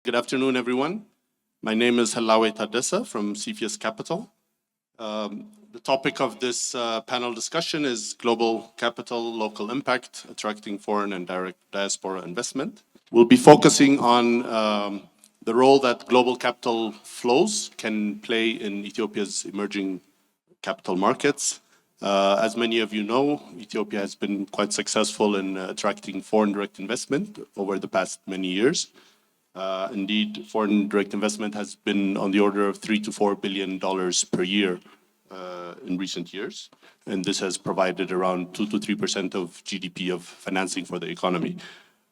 Good afternoon, everyone. My name is Helaway Tadesse from Cephus Capital. The topic of this panel discussion is global capital, local impact, attracting foreign and direct diaspora investment. We'll be focusing on the role that global capital flows can play in Ethiopia's emerging capital markets. As many of you know, Ethiopia has been quite successful in attracting foreign direct investment over the past many years. Indeed, foreign direct investment has been on the order of $3 to $4 billion per year in recent years, and this has provided around 2 to 3% of GDP of financing for the economy.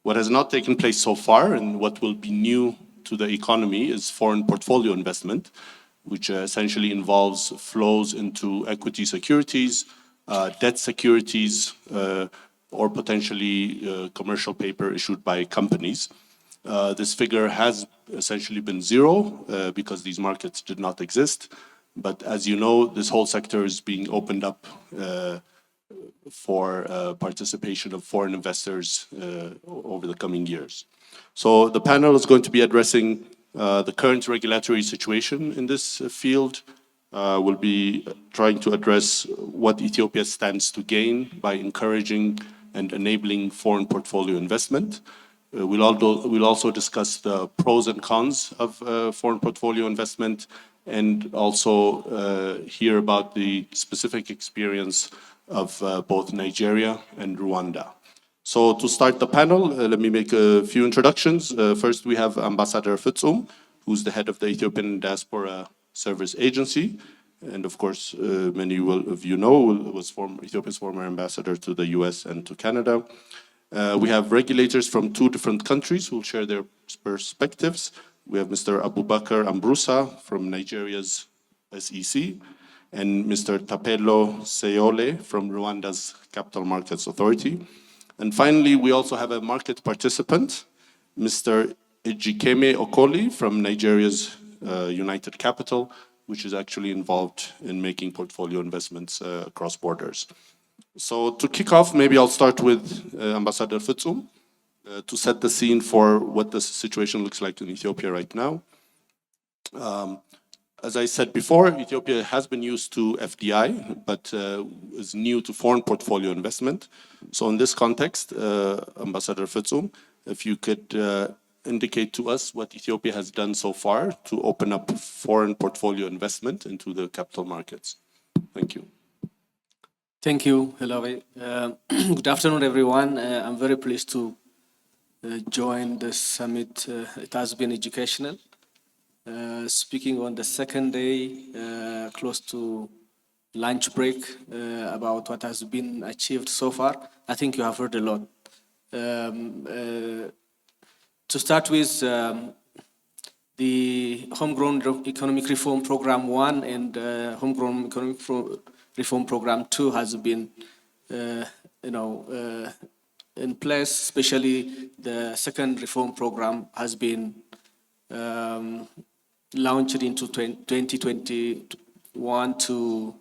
What has not taken place so far, and what will be new to the economy, is foreign portfolio investment, which essentially involves flows into equity securities, debt securities, or potentially commercial paper issued by companies. This figure has essentially been zero because these markets did not exist. But as you know, this whole sector is being opened up for participation of foreign investors over the coming years. So the panel is going to be addressing the current regulatory situation in this field. We'll be trying to address what Ethiopia stands to gain by encouraging and enabling foreign portfolio investment. We'll also discuss the pros and cons of foreign portfolio investment, and also hear about the specific experience of both Nigeria and Rwanda. So to start the panel, let me make a few introductions. First, we have Ambassador Fitsum, who's the head of the Ethiopian Diaspora Service Agency. And of course, many of you know, was Ethiopia's former ambassador to the US and to Canada. We have regulators from 2 different countries who will share their perspectives. We have Mr. Abubarkar Ambrusa from Nigeria's SEC, and Mr. Thapelo Tsheole from Rwanda's Capital Markets Authority. And finally, we also have a market participant, Mr. Ejikeme Okoli from Nigeria's United Capital, which is actually involved in making portfolio investments across borders. So to kick off, maybe I'll start with Ambassador Fitsum to set the scene for what the situation looks like in Ethiopia right now. As I said before, Ethiopia has been used to FDI, but is new to foreign portfolio investment. So in this context, Ambassador Fitsum, if you could indicate to us what Ethiopia has done so far to open up foreign portfolio investment into the capital markets. Thank you. Thank you, Helaway. Good afternoon, everyone. I'm very pleased to join this summit. It has been educational. Speaking on the second day, close to lunch break, about what has been achieved so far. I think you have heard a lot. To start with, the Homegrown Economic Reform Program 1 and Homegrown Economic Reform Program 2 has been, in place. Especially the second reform program has been launched into 2021 to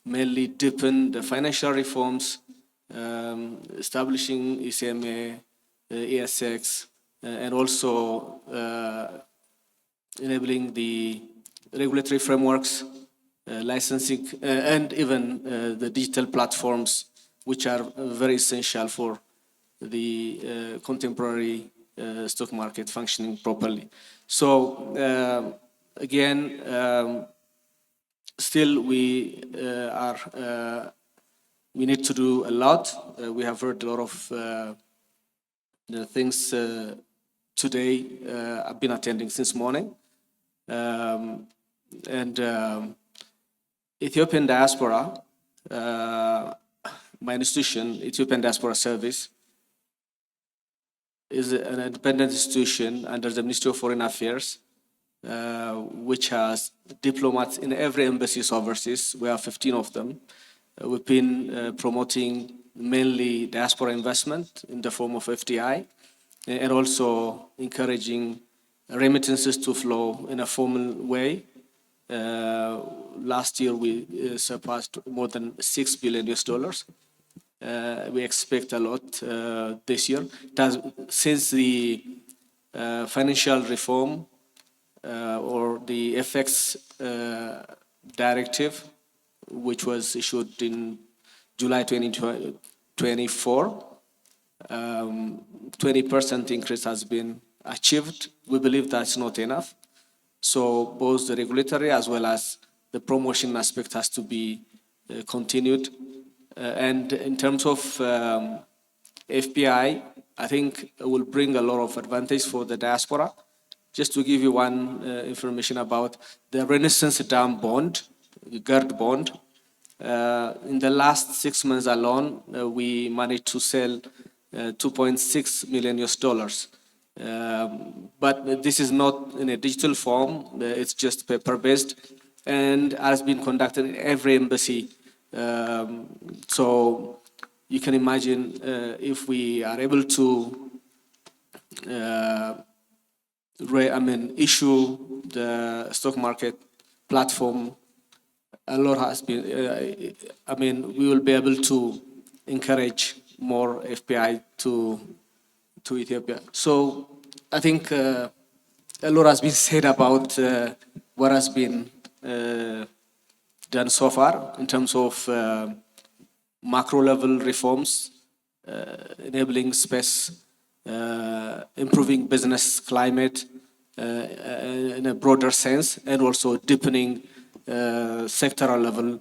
mainly deepen the financial reforms, establishing Ejikeme, ESX, and also enabling the regulatory frameworks, licensing, and even the digital platforms, which are very essential for the contemporary stock market functioning properly. So again, still we need to do a lot. We have heard a lot of the things today. I've been attending since morning, and Ethiopian Diaspora, my institution, Ethiopian Diaspora Service, is an independent institution under the Ministry of Foreign Affairs, which has diplomats in every embassy overseas. We have 15 of them. We've been promoting mainly diaspora investment in the form of FDI, and also encouraging remittances to flow in a formal way. Last year, we surpassed more than $6 billion. We expect a lot this year. Since the financial reform or the FX directive, which was issued in July 2024. 20% increase has been achieved. We believe that's not enough. So both the regulatory as well as the promotion aspect has to be continued. And in terms of FPI, I think it will bring a lot of advantage for the diaspora. Just to give you one information about the Renaissance Dam bond, the GERD bond. In the last 6 months alone, we managed to sell $2.6 million US. But this is not in a digital form, it's just paper-based and has been conducted in every embassy. So you can imagine if we are able to issue the stock market platform, a lot has been, we will be able to encourage more FPI to Ethiopia. So I think a lot has been said about what has been done so far in terms of macro level reforms, enabling space, improving business climate in a broader sense, and also deepening sectoral level.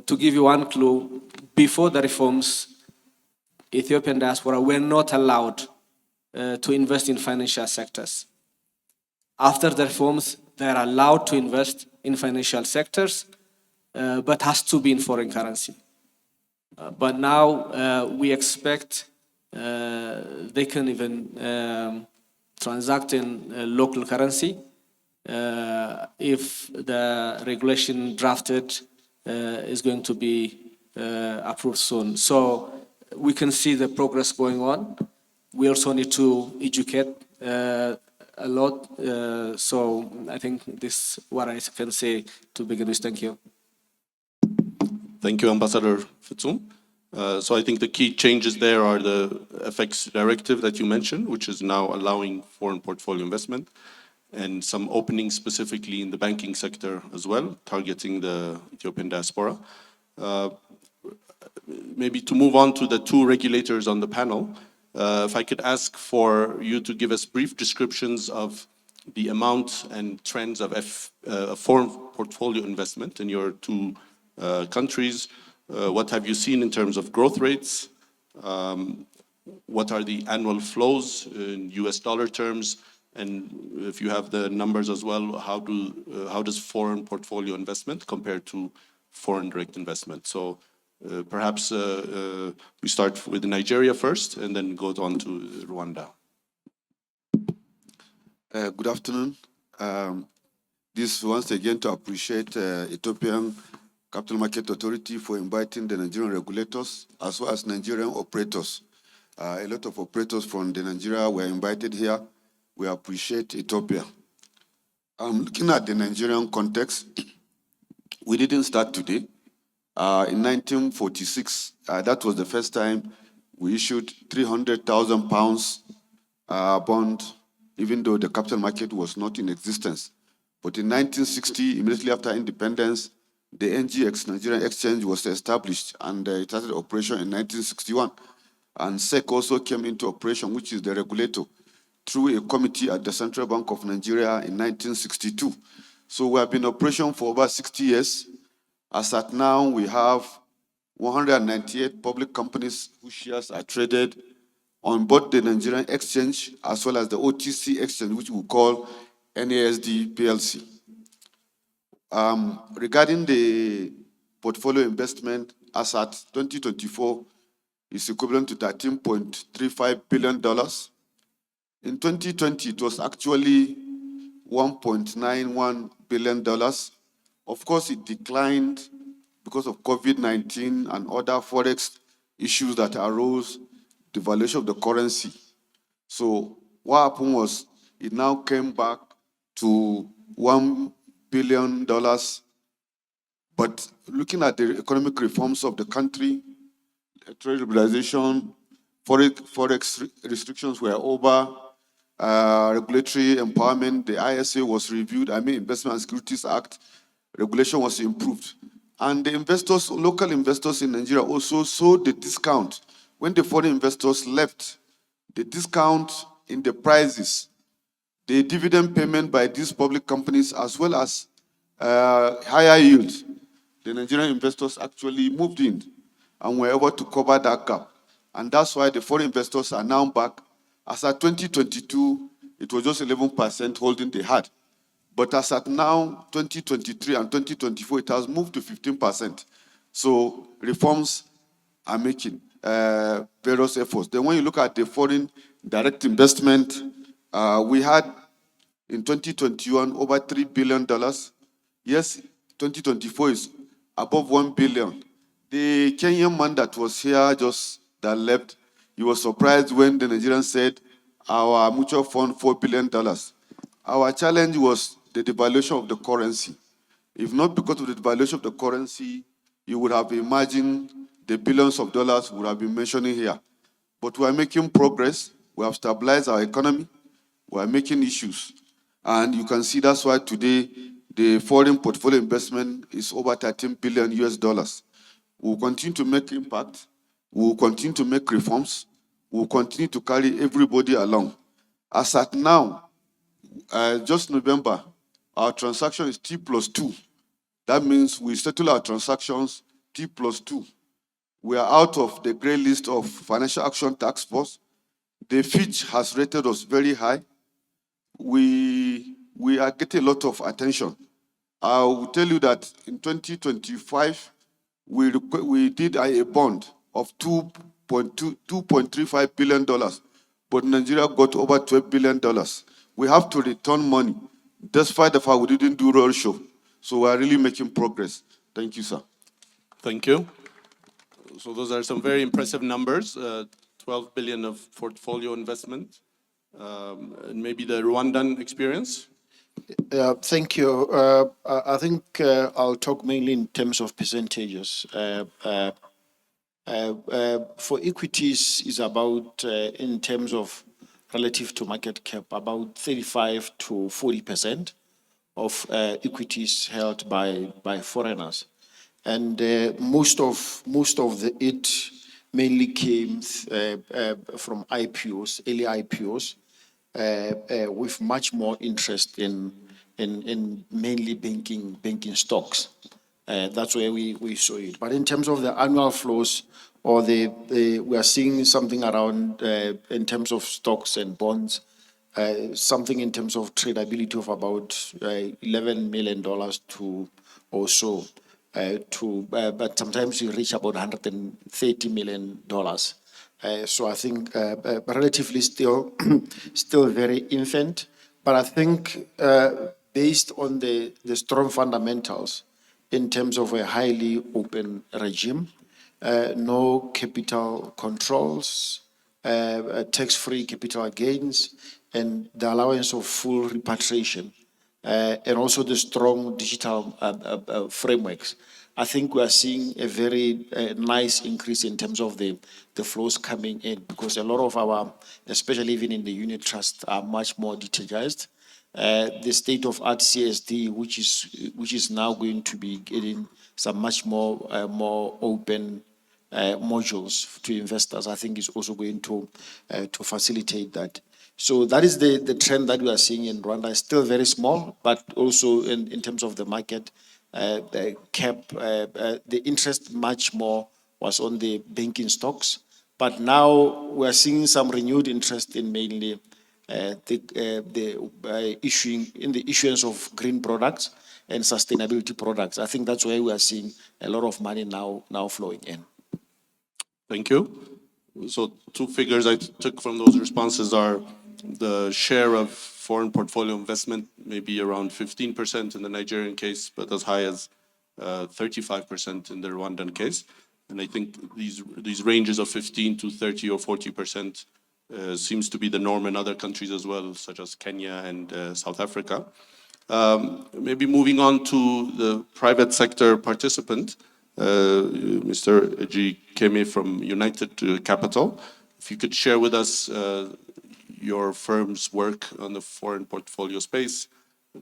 To give you one clue, before the reforms, Ethiopian diaspora were not allowed to invest in financial sectors. After the reforms, they are allowed to invest in financial sectors, but has to be in foreign currency. But now we expect they can even transact in local currency if the regulation drafted is going to be approved soon. So we can see the progress going on. We also need to educate a lot. So I think this is what I can say to begin with. Thank you. Thank you, Ambassador Fitsum. So I think the key changes there are the FX directive that you mentioned, which is now allowing foreign portfolio investment, and some openings specifically in the banking sector as well, targeting the Ethiopian diaspora. Maybe to move on to the two regulators on the panel, if I could ask for you to give us brief descriptions of the amount and trends of foreign portfolio investment in your two countries. What have you seen in terms of growth rates? What are the annual flows in US dollar terms? And if you have the numbers as well, how does foreign portfolio investment compare to foreign direct investment? So perhaps we start with Nigeria first and then go on to Rwanda. Good afternoon. This once again to appreciate Ethiopian Capital Market Authority for inviting the Nigerian regulators as well as Nigerian operators. A lot of operators from Nigeria were invited here. We appreciate Ethiopia. Looking at the Nigerian context, we didn't start today. In 1946, that was the first time we issued £300,000 bond, even though the capital market was not in existence. But in 1960, immediately after independence, the NGX, Nigerian Exchange, was established and it started operation in 1961. And SEC also came into operation, which is the regulator, through a committee at the Central Bank of Nigeria in 1962. So we have been in operation for over 60 years. As at now, we have 198 public companies whose shares are traded on both the Nigerian Exchange as well as the OTC Exchange, which we call NASD PLC. Regarding the portfolio investment, as at 2024, is equivalent to $13.35 billion. In 2020, it was actually $1.91 billion. Of course, it declined because of COVID-19 and other forex issues that arose, the valuation of the currency. So what happened was it now came back to $1 billion. But looking at the economic reforms of the country, trade liberalization, forex restrictions were over, regulatory empowerment, the ISA was reviewed, Investment and Securities Act, regulation was improved. And the investors, local investors in Nigeria also saw the discount. When the foreign investors left, the discount in the prices, the dividend payment by these public companies, as well as higher yields, the Nigerian investors actually moved in and were able to cover that gap. And that's why the foreign investors are now back. As at 2022, it was just 11% holding they had. But as at now, 2023 and 2024, it has moved to 15%. So reforms are making various efforts. Then when you look at the foreign direct investment, we had in 2021 over $3 billion. Yes, 2024 is above 1 billion. The Kenyan man that was here that left, he was surprised when the Nigerian said our mutual fund $4 billion. Our challenge was the devaluation of the currency. If not because of the devaluation of the currency, you would have imagined the billions of dollars we would have been mentioning here. But we are making progress. We have stabilized our economy. We are making issues. And you can see that's why today the foreign portfolio investment is over $13 billion US. We will continue to make impact. We will continue to make reforms. We will continue to carry everybody along. As at now, just November, our transaction is T+2. That means we settle our transactions T+2. We are out of the gray list of Financial Action Task Force. The Fitch has rated us very high. We are getting a lot of attention. I will tell you that in 2025, we did a bond of $2.35 billion, but Nigeria got over $12 billion. We have to return money, despite the fact we didn't do roadshow. So we are really making progress. Thank you, sir. Thank you. So those are some very impressive numbers, 12 billion of portfolio investment. And maybe the Rwandan experience? Thank you. I think I'll talk mainly in terms of percentages. For equities, is about, in terms of relative to market cap, about 35 to 40% of equities held by foreigners. And most of it mainly came from IPOs, early IPOs, with much more interest in mainly banking stocks. That's where we saw it. But in terms of the annual flows, or we are seeing something around in terms of stocks and bonds, something in terms of tradability of about $11 million to or so. But sometimes you reach about $130 million. So I think relatively still very infant, but I think based on the strong fundamentals in terms of a highly open regime, no capital controls, tax-free capital gains, and the allowance of full repatriation, and also the strong digital frameworks. I think we are seeing a very nice increase in terms of the flows coming in, because a lot of our, especially even in the unit trust, are much more digitized. The state-of-art CSD, which is now going to be getting some much more open modules to investors, I think is also going to facilitate that. So that is the trend that we are seeing in Rwanda. It's still very small, but also in terms of the market cap, the interest much more was on the banking stocks. But now we are seeing some renewed interest in mainly the issuance of green products and sustainability products. I think that's where we are seeing a lot of money now flowing in. Thank you. So two figures I took from those responses are the share of foreign portfolio investment, maybe around 15% in the Nigerian case, but as high as 35% in the Rwandan case. And I think these ranges of 15 to 30 or 40% seems to be the norm in other countries as well, such as Kenya and South Africa. Maybe moving on to the private sector participant, Mr. Ejikeme from United Capital. If you could share with us your firm's work on the foreign portfolio space,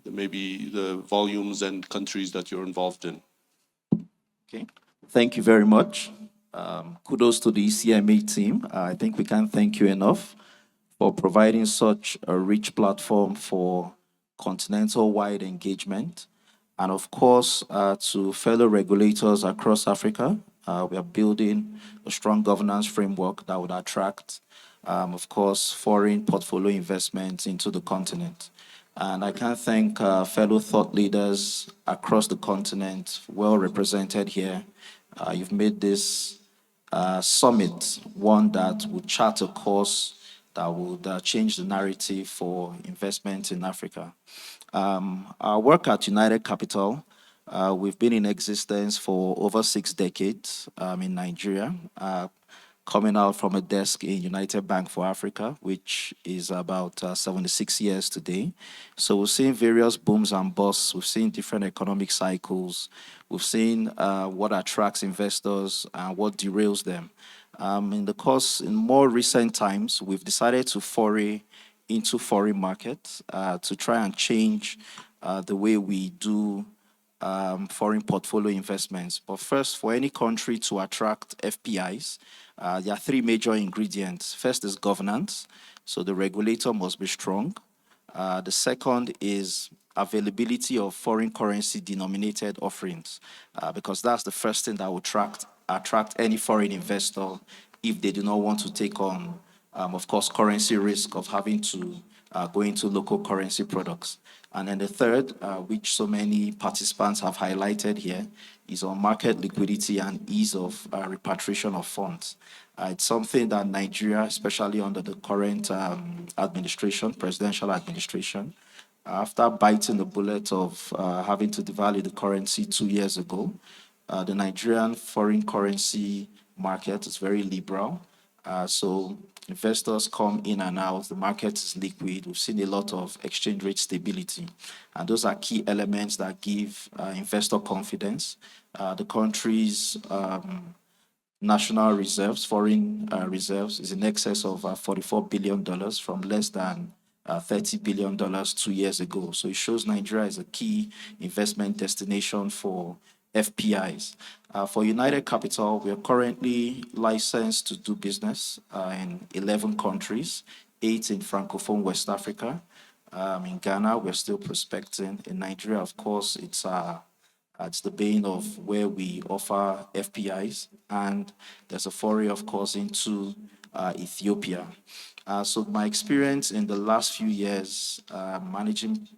maybe the volumes and countries that you're involved in. Okay, thank you very much. Kudos to the ECMA team. I think we can't thank you enough for providing such a rich platform for continental-wide engagement. And of course, to fellow regulators across Africa, we are building a strong governance framework that would attract, of course, foreign portfolio investments into the continent. And I can thank fellow thought leaders across the continent, well represented here. You've made this summit one that would chart a course that would change the narrative for investment in Africa. Our work at United Capital, we've been in existence for over 6 decades in Nigeria, coming out from a desk in United Bank for Africa, which is about 76 years today. So we've seen various booms and busts. We've seen different economic cycles. We've seen what attracts investors and what derails them. In more recent times, we've decided to foray into foreign markets to try and change the way we do foreign portfolio investments. But first, for any country to attract FPIs, there are 3 major ingredients. First is governance. So the regulator must be strong. The second is availability of foreign currency denominated offerings, because that's the first thing that will attract any foreign investor if they do not want to take on, of course, currency risk of having to go into local currency products. And then the third, which so many participants have highlighted here, is on market liquidity and ease of repatriation of funds. It's something that Nigeria, especially under the current administration, presidential administration, after biting the bullet of having to devalue the currency 2 years ago, the Nigerian foreign currency market is very liberal. So investors come in and out, the market is liquid. We've seen a lot of exchange rate stability. And those are key elements that give investor confidence. The country's national reserves, foreign reserves, is in excess of $44 billion from less than $30 billion 2 years ago. So it shows Nigeria is a key investment destination for FPIs. For United Capital, we are currently licensed to do business in 11 countries, 8 in Francophone West Africa. In Ghana, we're still prospecting. In Nigeria, of course, it's the bane of where we offer FPIs. And there's a foray, of course, into Ethiopia. So my experience in the last few years managing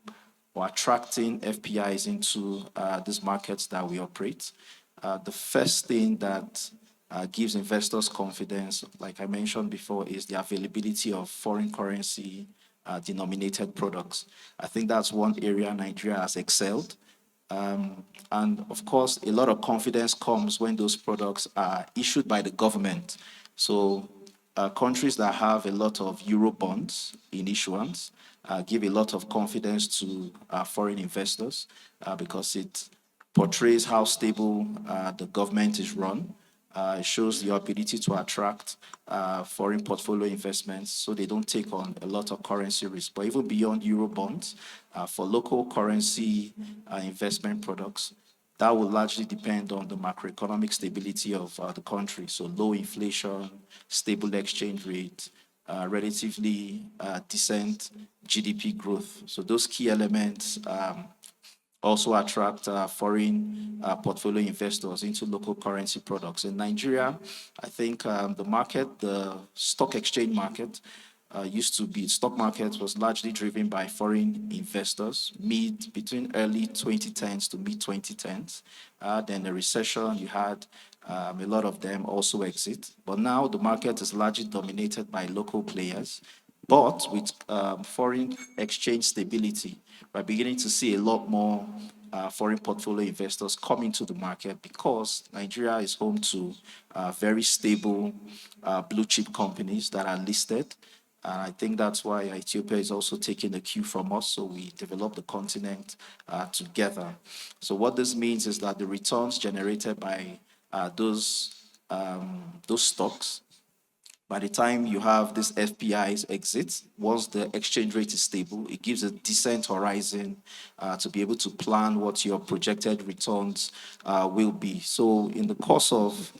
or attracting FPIs into these markets that we operate, the first thing that gives investors confidence, like I mentioned before, is the availability of foreign currency denominated products. I think that's one area Nigeria has excelled. And of course, a lot of confidence comes when those products are issued by the government. So countries that have a lot of Euro bonds in issuance give a lot of confidence to foreign investors because it portrays how stable the government is run. It shows the ability to attract foreign portfolio investments so they don't take on a lot of currency risk. But even beyond Euro bonds, for local currency investment products, that will largely depend on the macroeconomic stability of the country. So low inflation, stable exchange rate, relatively decent GDP growth. So those key elements also attract foreign portfolio investors into local currency products. In Nigeria, I think the stock exchange market stock market was largely driven by foreign investors between early 2010s to mid 2010s. Then the recession, you had a lot of them also exit. But now the market is largely dominated by local players. But with foreign exchange stability, we're beginning to see a lot more foreign portfolio investors come into the market because Nigeria is home to very stable blue chip companies that are listed. And I think that's why Ethiopia is also taking the cue from us. So we developed the continent together. So what this means is that the returns generated by those stocks By the time you have this FPI's exit, once the exchange rate is stable, it gives a decent horizon to be able to plan what your projected returns will be. So in the course of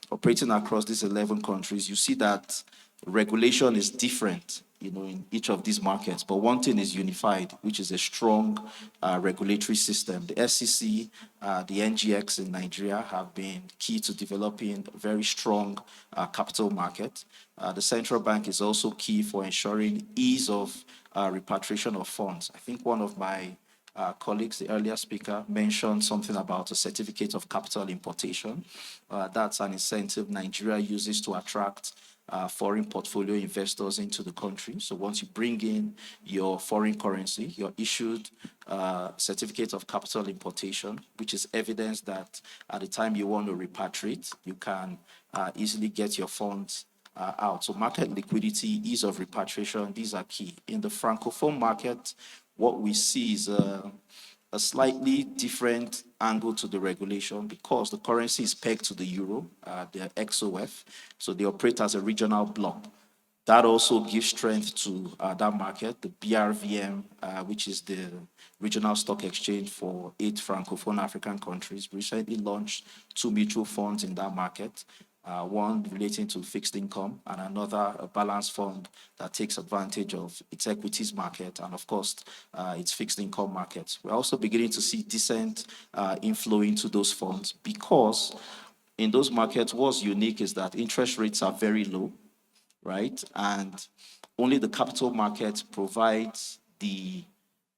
operating across these 11 countries, you see that regulation is different, in each of these markets. But one thing is unified, which is a strong regulatory system. The SEC, the NGX in Nigeria have been key to developing a very strong capital market. The central bank is also key for ensuring ease of repatriation of funds. I think one of my colleagues, the earlier speaker, mentioned something about a certificate of capital importation. That's an incentive Nigeria uses to attract foreign portfolio investors into the country. So once you bring in your foreign currency, you're issued certificate of capital importation, which is evidence that at the time you want to repatriate, you can easily get your funds out. So market liquidity, ease of repatriation, these are key. In the Francophone market, what we see is a slightly different angle to the regulation because the currency is pegged to the euro, the XOF, so they operate as a regional bloc. That also gives strength to that market. The BRVM, which is the regional stock exchange for 8 Francophone African countries, recently launched 2 mutual funds in that market. One relating to fixed income and another a balanced fund that takes advantage of its equities market and of course its fixed income markets. We're also beginning to see decent inflow into those funds because in those markets what's unique is that interest rates are very low, right? And only the capital market provides the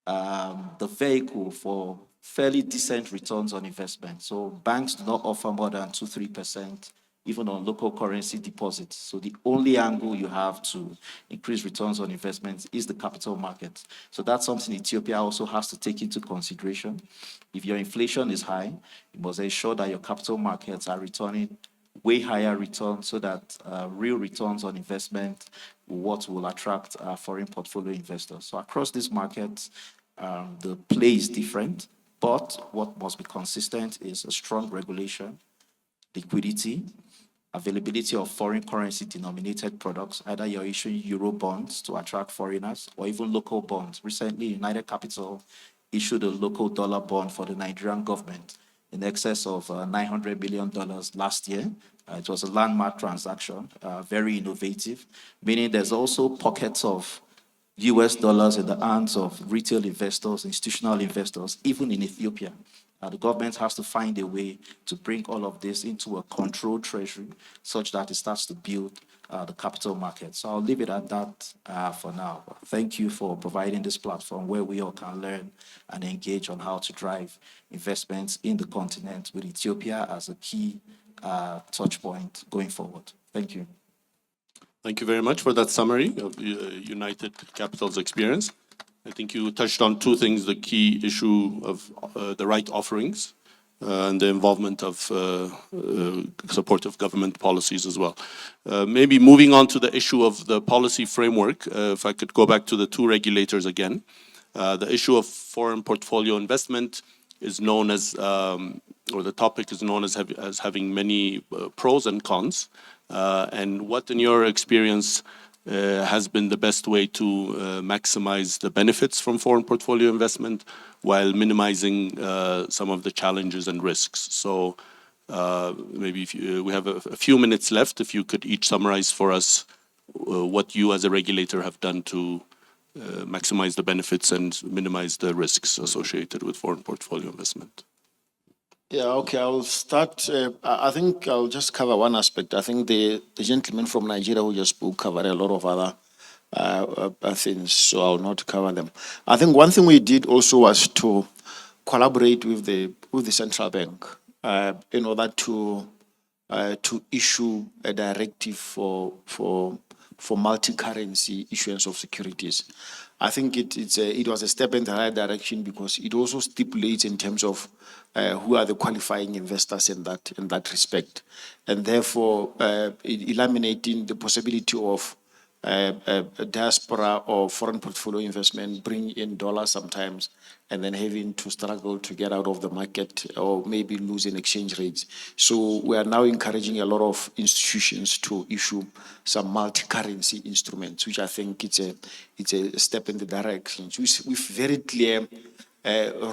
vehicle for fairly decent returns on investment. So banks do not offer more than 2-3%, even on local currency deposits. So the only angle you have to increase returns on investments is the capital market. So that's something Ethiopia also has to take into consideration. If your inflation is high, you must ensure that your capital markets are returning way higher returns so that real returns on investment what will attract foreign portfolio investors. So across these markets, the play is different, but what must be consistent is a strong regulation, liquidity, availability of foreign currency denominated products, either you're issuing euro bonds to attract foreigners or even local bonds. Recently, United Capital issued a local dollar bond for the Nigerian government in excess of $900 million last year. It was a landmark transaction, very innovative, meaning there's also pockets of US dollars in the hands of retail investors, institutional investors, even in Ethiopia. The government has to find a way to bring all of this into a controlled treasury such that it starts to build the capital market. So I'll leave it at that for now. Thank you for providing this platform where we all can learn and engage on how to drive investments in the continent with Ethiopia as a key touch point going forward. Thank you. Thank you very much for that summary of United Capital's experience. I think you touched on 2 things, the key issue of the right offerings and the involvement of supportive government policies as well. Maybe moving on to the issue of the policy framework, if I could go back to the 2 regulators again. The issue of foreign portfolio investment is known as, or the topic is known as having many pros and cons. And what in your experience has been the best way to maximize the benefits from foreign portfolio investment while minimizing some of the challenges and risks. So maybe if we have a few minutes left, if you could each summarize for us what you as a regulator have done to maximize the benefits and minimize the risks associated with foreign portfolio investment. Yeah, okay, I'll start. I think I'll just cover one aspect. I think the gentleman from Nigeria who just spoke covered a lot of other things, so I'll not cover them. I think one thing we did also was to collaborate with the central bank in order to issue a directive for multi-currency issuance of securities. I think it was a step in the right direction because it also stipulates in terms of who are the qualifying investors in that respect, and therefore eliminating the possibility of diaspora or foreign portfolio investment bring in dollars sometimes and then having to struggle to get out of the market or maybe losing exchange rates. So we are now encouraging a lot of institutions to issue some multi-currency instruments, which I think it's a step in the direction with very clear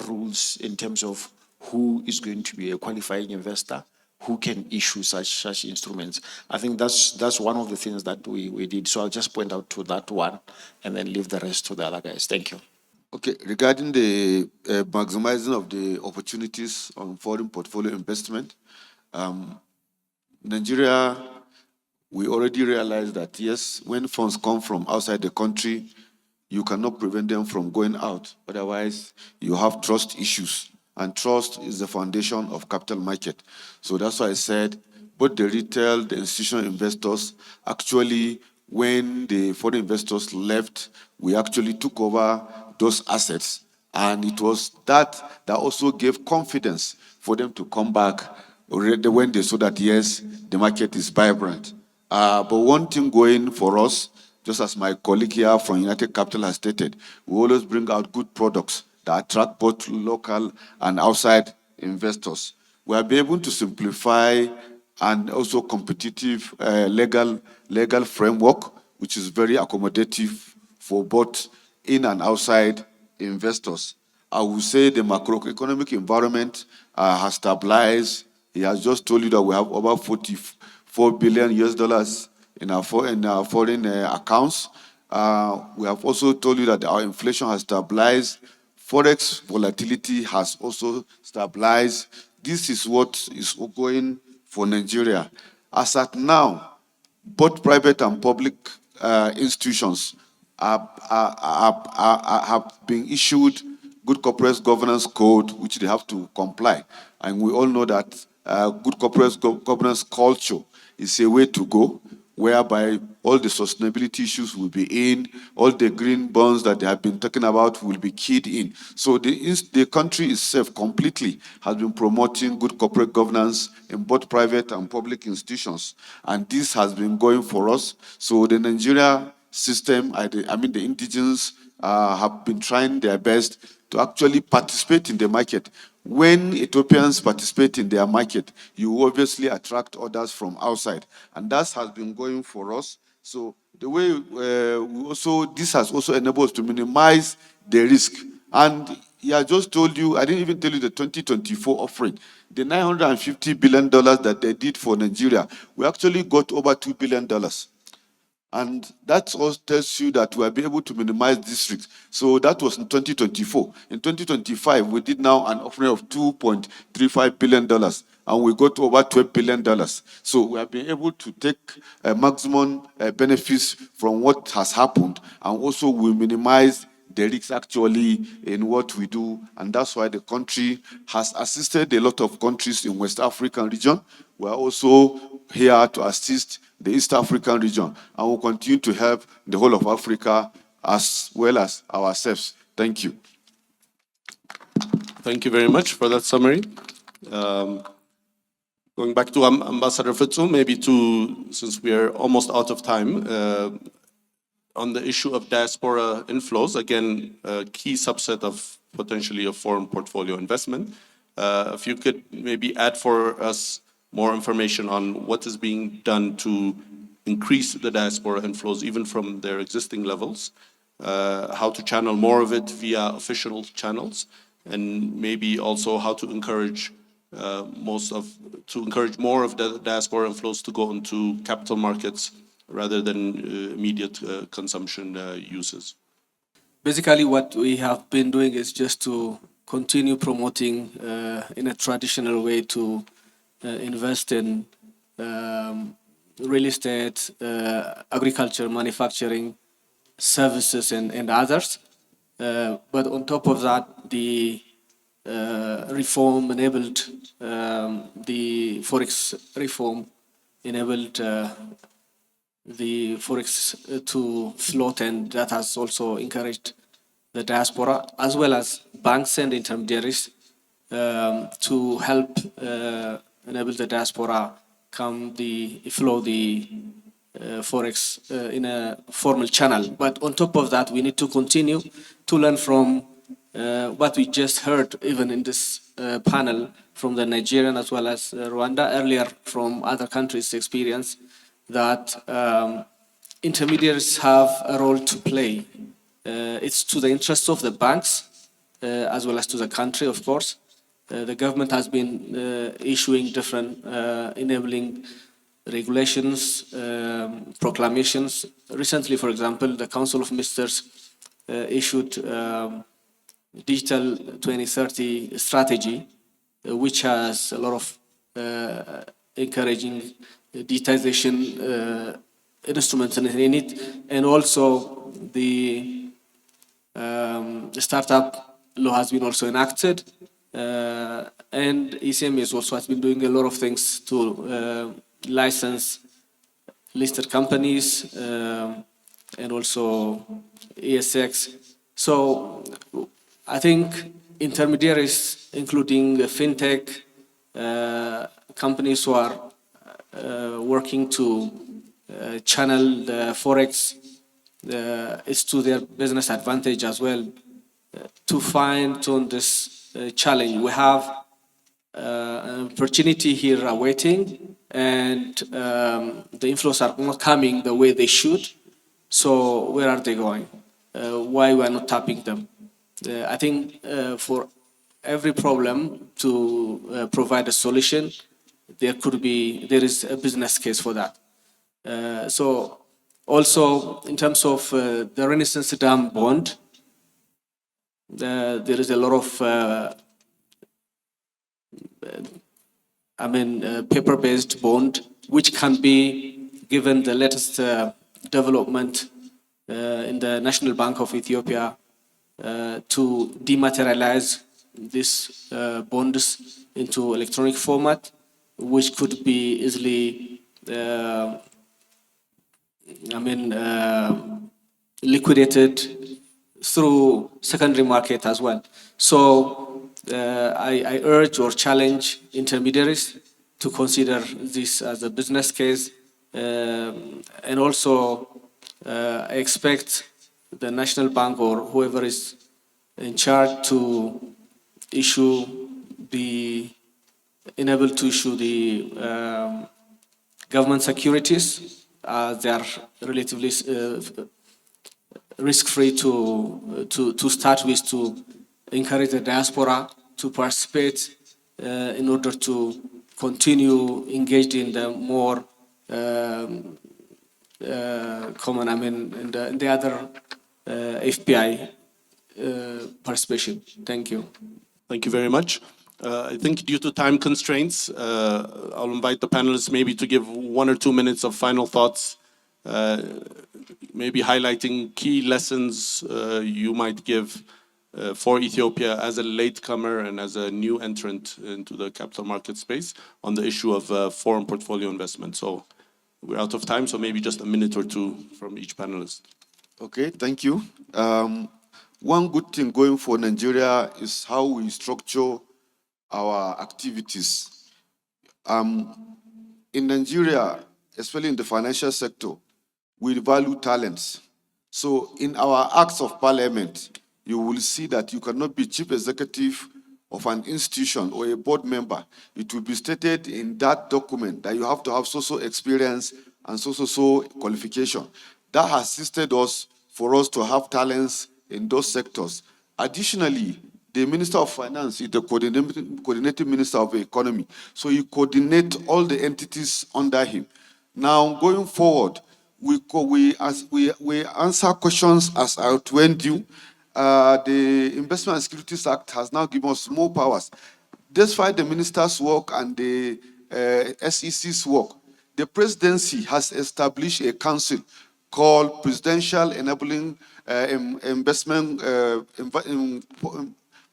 rules in terms of who is going to be a qualifying investor, who can issue such instruments. I think that's one of the things that we did. So I'll just point out to that one and then leave the rest to the other guys. Thank you. Okay, regarding the maximizing of the opportunities on foreign portfolio investment, Nigeria, we already realized that yes, when funds come from outside the country, you cannot prevent them from going out. Otherwise, you have trust issues. And trust is the foundation of capital market. So that's why I said both the retail, the institutional investors, actually, when the foreign investors left, we actually took over those assets. And it was that also gave confidence for them to come back already when they saw that, yes, the market is vibrant. But one thing going for us, just as my colleague here from United Capital has stated, we always bring out good products that attract both local and outside investors. We have been able to simplify and also competitive legal framework, which is very accommodative for both in and outside investors. I would say the macroeconomic environment has stabilized. He has just told you that we have over $44 billion in our foreign accounts. We have also told you that our inflation has stabilized. Forex volatility has also stabilized. This is what is going for Nigeria. As at now, both private and public institutions have been issued good corporate governance code, which they have to comply. And we all know that good corporate governance culture is a way to go, whereby all the sustainability issues will be in, all the green bonds that they have been talking about will be keyed in. So the country itself completely has been promoting good corporate governance in both private and public institutions. And this has been going for us. So the Nigeria system, the indigenes have been trying their best to actually participate in the market. When Ethiopians participate in their market, you obviously attract others from outside. And that has been going for us. So the way this has also enabled us to minimize the risk. And I just told you, I didn't even tell you the 2024 offering. The $950 billion that they did for Nigeria, we actually got over $2 billion. And that also tells you that we have been able to minimize this risk. So that was in 2024. In 2025, we did now an offering of $2.35 billion, and we got over $12 billion. So we have been able to take maximum benefits from what has happened, and also we minimize the risks actually in what we do. And that's why the country has assisted a lot of countries in West African region. We are also here to assist the East African region, and we'll continue to help the whole of Africa as well as ourselves. Thank you. Thank you very much for that summary. Going back to Ambassador Fitsum, since we are almost out of time, on the issue of diaspora inflows, again, a key subset of potentially a foreign portfolio investment. If you could maybe add for us more information on what is being done to increase the diaspora inflows, even from their existing levels, how to channel more of it via official channels, and maybe also how to encourage more of the diaspora inflows to go into capital markets rather than immediate consumption uses. Basically, what we have been doing is just to continue promoting in a traditional way to invest in real estate, agriculture, manufacturing, services, and others. But on top of that, the reform enabled, the Forex reform enabled the Forex to float, and that has also encouraged the diaspora, as well as banks and intermediaries, to help enable the diaspora flow the forex in a formal channel. But on top of that, we need to continue to learn from what we just heard, even in this panel, from the Nigerian as well as Rwanda, earlier from other countries' experience, that intermediaries have a role to play. It's to the interest of the banks as well as to the country, of course. The government has been issuing different enabling regulations, proclamations. Recently, for example, the Council of Ministers issued Digital 2030 strategy, which has a lot of encouraging digitization instruments in it, and also the startup law has been also enacted, and ECMS also has been doing a lot of things to license listed companies and also ESX. So I think intermediaries, including fintech companies who are working to channel the forex, is to their business advantage as well to fine-tune this challenge. We have an opportunity here awaiting, and the inflows are not coming the way they should. So where are they going? Why we are not tapping them? I think for every problem to provide a solution, there is a business case for that. So also in terms of the Renaissance Dam bond, there is a lot of paper-based bond, which can be, given the latest development in the National Bank of Ethiopia, to dematerialize these bonds into electronic format, which could be easily liquidated through secondary market as well. So I urge or challenge intermediaries to consider this as a business case, and also I expect the National Bank or whoever is in charge to enable to issue the government securities. They are relatively risk-free to start with, to encourage the diaspora to participate in order to continue engaged in the more common, in the other FPI participation. Thank you. Thank you very much. I think due to time constraints, I'll invite the panelists maybe to give 1 or 2 minutes of final thoughts, maybe highlighting key lessons you might give for Ethiopia as a latecomer and as a new entrant into the capital market space on the issue of foreign portfolio investment. So we're out of time, so maybe just a minute or 2 from each panelist. Okay, thank you. One good thing going for Nigeria is how we structure our activities. In Nigeria, especially in the financial sector, we value talents. So in our acts of parliament, you will see that you cannot be chief executive of an institution or a board member. It will be stated in that document that you have to have so-so experience and so-so qualification. That has assisted us for us to have talents in those sectors. Additionally, the Minister of Finance is the coordinating Minister of the Economy. So you coordinate all the entities under him. Now, going forward, we answer questions as I outlined you. The Investment and Securities Act has now given us more powers. Despite the minister's work and the SEC's work, the presidency has established a council called Presidential Enabling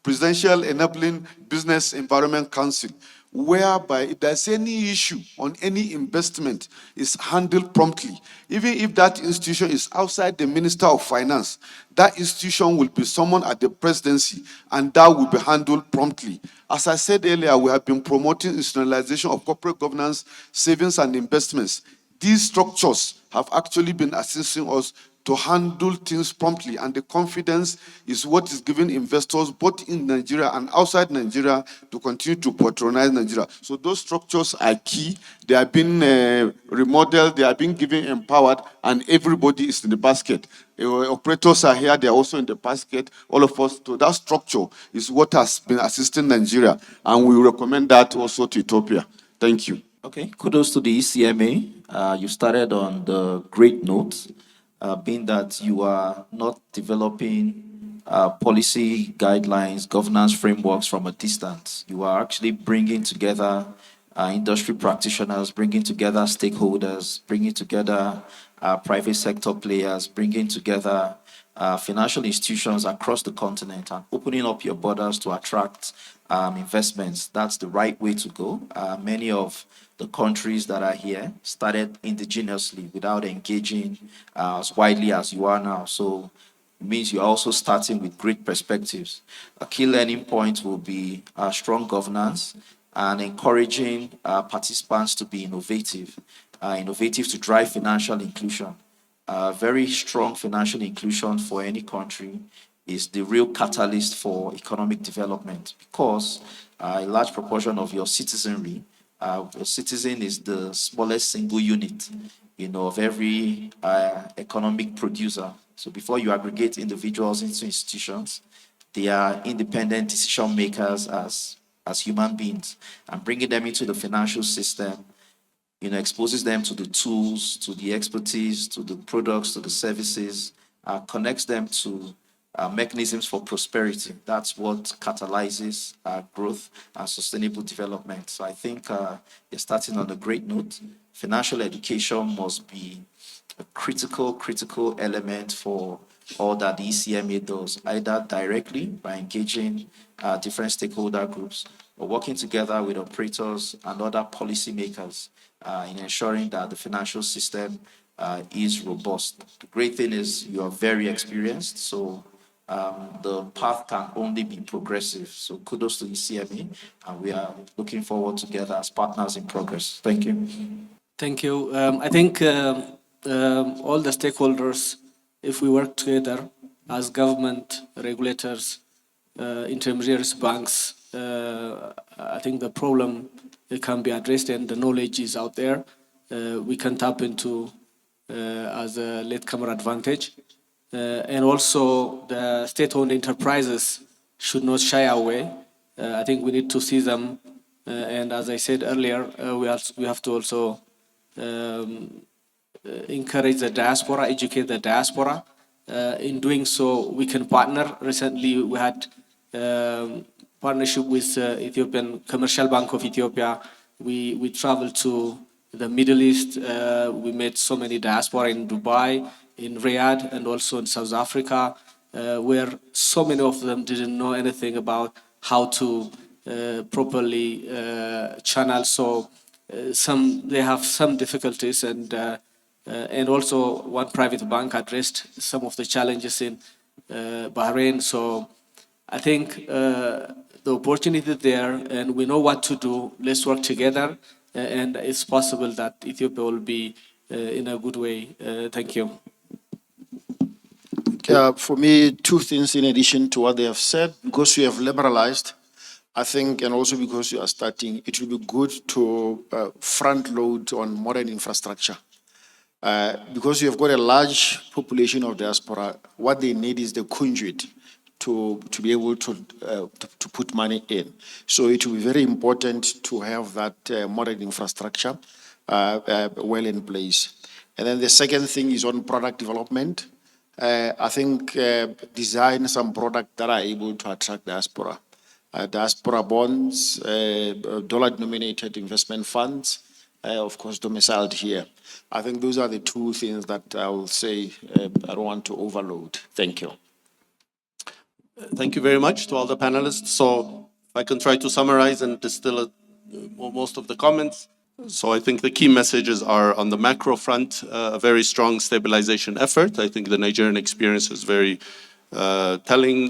Presidential Enabling Business Environment Council, whereby if there's any issue on any investment, is handled promptly. Even if that institution is outside the Minister of Finance, that institution will be summoned at the presidency, and that will be handled promptly. As I said earlier, we have been promoting institutionalization of corporate governance, savings and investments. These structures have actually been assisting us to handle things promptly, and the confidence is what is giving investors both in Nigeria and outside Nigeria to continue to patronize Nigeria. So those structures are key. They are being remodeled, they are being given empowered, and everybody is in the basket. Operators are here, they are also in the basket. All of us, so that structure is what has been assisting Nigeria, and we recommend that also to Ethiopia. Thank you. Okay, kudos to the ECMA. You started on the great note, being that you are not developing policy guidelines, governance frameworks from a distance. You are actually bringing together industry practitioners, bringing together stakeholders, bringing together private sector players, bringing together financial institutions across the continent and opening up your borders to attract investments. That's the right way to go. Many of the countries that are here started indigenously without engaging as widely as you are now. So it means you're also starting with great perspectives. A key learning point will be strong governance and encouraging participants to be innovative to drive financial inclusion. Very strong financial inclusion for any country is the real catalyst for economic development, because a large proportion of your citizenry, your citizen is the smallest single unit, of every economic producer. So before you aggregate individuals into institutions, they are independent decision makers as human beings, and bringing them into the financial system exposes them to the tools, to the expertise, to the products, to the services, connects them to mechanisms for prosperity. That's what catalyzes growth and sustainable development. So I think you're starting on a great note. Financial education must be a critical element for all that the ECMA does, either directly by engaging different stakeholder groups or working together with operators and other policymakers in ensuring that the financial system is robust. The great thing is you are very experienced, so the path can only be progressive. So kudos to the ECMA, and we are looking forward together as partners in progress. Thank you. Thank you. I think all the stakeholders, if we work together as government, regulators, intermediaries, banks, I think the problem can be addressed and the knowledge is out there. We can tap into as a latecomer advantage. And also the state-owned enterprises should not shy away. I think we need to see them. And as I said earlier, we have to also encourage the diaspora, educate the diaspora. In doing so, we can partner. Recently, we had partnership with Ethiopian Commercial Bank of Ethiopia. We traveled to the Middle East. We met so many diaspora in Dubai, in Riyadh, and also in South Africa, where so many of them didn't know anything about how to properly channel. So they have some difficulties, and also one private bank addressed some of the challenges in Bahrain. So I think the opportunity there, and we know what to do. Let's work together, and it's possible that Ethiopia will be in a good way. Thank you. For me, two things in addition to what they have said. Because you have liberalized, I think, and also because you are starting, it will be good to front load on modern infrastructure. Because you have got a large population of diaspora, what they need is the conduit to be able to put money in. So it will be very important to have that modern infrastructure well in place. And then the second thing is on product development. I think design some products that are able to attract diaspora. Diaspora bonds, dollar-denominated investment funds, of course, domiciled here. I think those are the two things that I will say I don't want to overload. Thank you. Thank you very much to all the panelists. So if I can try to summarize and distill most of the comments. So I think the key messages are on the macro front, a very strong stabilization effort. I think the Nigerian experience is very telling,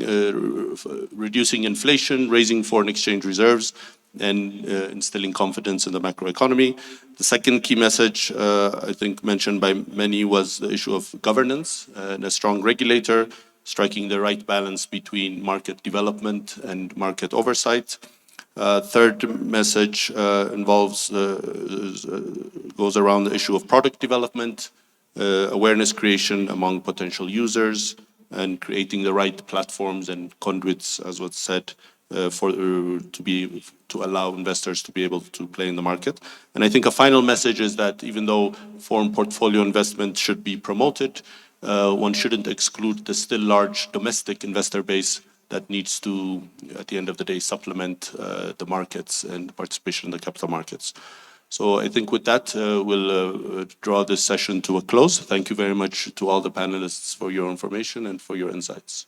reducing inflation, raising foreign exchange reserves, and instilling confidence in the macroeconomy. The second key message, I think mentioned by many, was the issue of governance and a strong regulator, striking the right balance between market development and market oversight. Third message goes around the issue of product development, awareness creation among potential users, and creating the right platforms and conduits, as was said, to allow investors to be able to play in the market. And I think a final message is that even though foreign portfolio investment should be promoted, one shouldn't exclude the still large domestic investor base that needs to, at the end of the day, supplement the markets and participation in the capital markets. So I think with that, we'll draw this session to a close. Thank you very much to all the panelists for your information and for your insights.